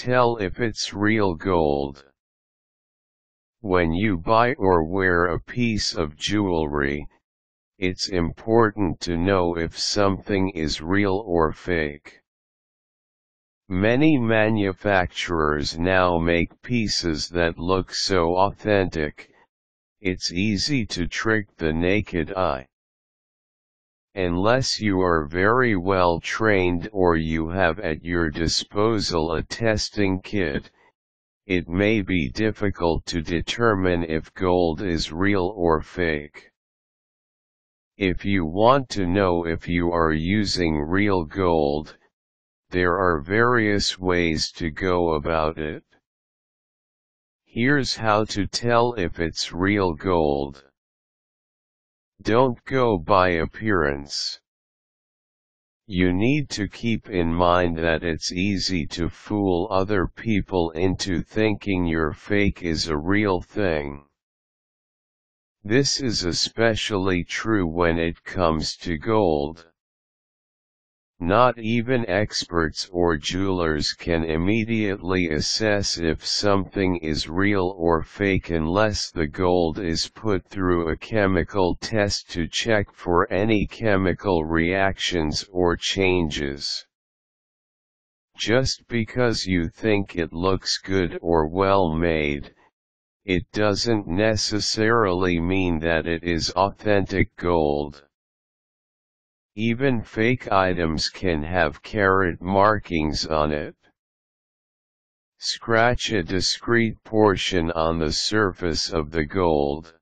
tell if it's real gold. When you buy or wear a piece of jewelry, it's important to know if something is real or fake. Many manufacturers now make pieces that look so authentic, it's easy to trick the naked eye. Unless you are very well trained or you have at your disposal a testing kit, it may be difficult to determine if gold is real or fake. If you want to know if you are using real gold, there are various ways to go about it. Here's how to tell if it's real gold. Don't go by appearance. You need to keep in mind that it's easy to fool other people into thinking your fake is a real thing. This is especially true when it comes to gold. Not even experts or jewelers can immediately assess if something is real or fake unless the gold is put through a chemical test to check for any chemical reactions or changes. Just because you think it looks good or well made, it doesn't necessarily mean that it is authentic gold. Even fake items can have karat markings on it. Scratch a discrete portion on the surface of the gold.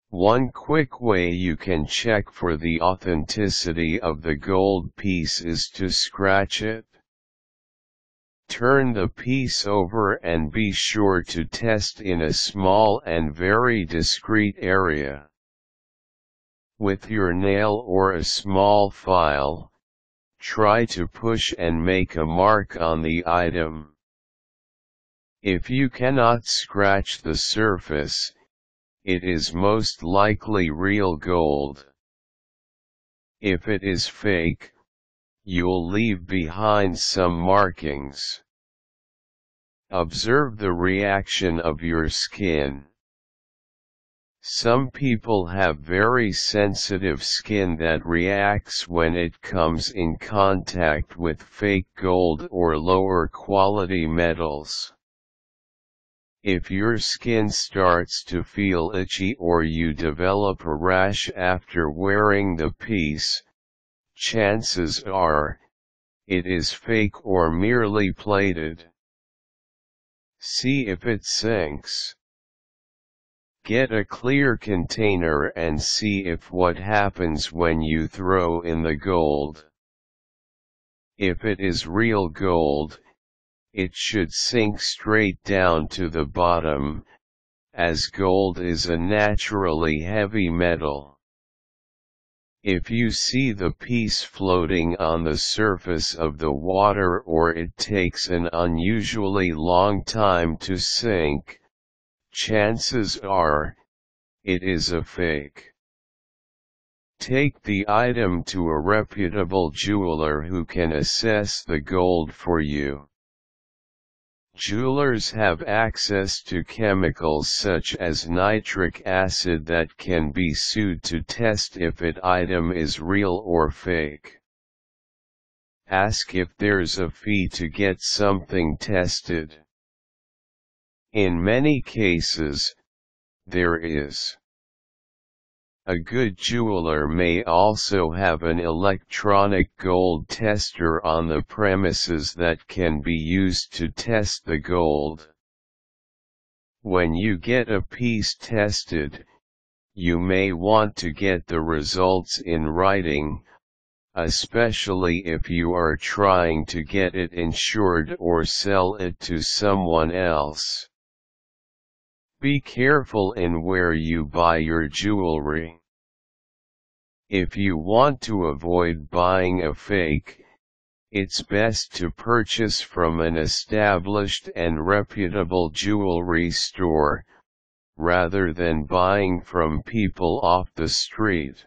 One quick way you can check for the authenticity of the gold piece is to scratch it. Turn the piece over and be sure to test in a small and very discreet area. With your nail or a small file, try to push and make a mark on the item. If you cannot scratch the surface, it is most likely real gold. If it is fake, you'll leave behind some markings. Observe the reaction of your skin. Some people have very sensitive skin that reacts when it comes in contact with fake gold or lower quality metals. If your skin starts to feel itchy or you develop a rash after wearing the piece, chances are, it is fake or merely plated. See if it sinks. Get a clear container and see if what happens when you throw in the gold. If it is real gold, it should sink straight down to the bottom, as gold is a naturally heavy metal. If you see the piece floating on the surface of the water or it takes an unusually long time to sink, chances are, it is a fake. Take the item to a reputable jeweler who can assess the gold for you. Jewelers have access to chemicals such as nitric acid that can be used to test if an item is real or fake. Ask if there's a fee to get something tested. In many cases, there is. A good jeweler may also have an electronic gold tester on the premises that can be used to test the gold. When you get a piece tested, you may want to get the results in writing, especially if you are trying to get it insured or sell it to someone else. Be careful in where you buy your jewelry. If you want to avoid buying a fake, it's best to purchase from an established and reputable jewelry store, rather than buying from people off the street.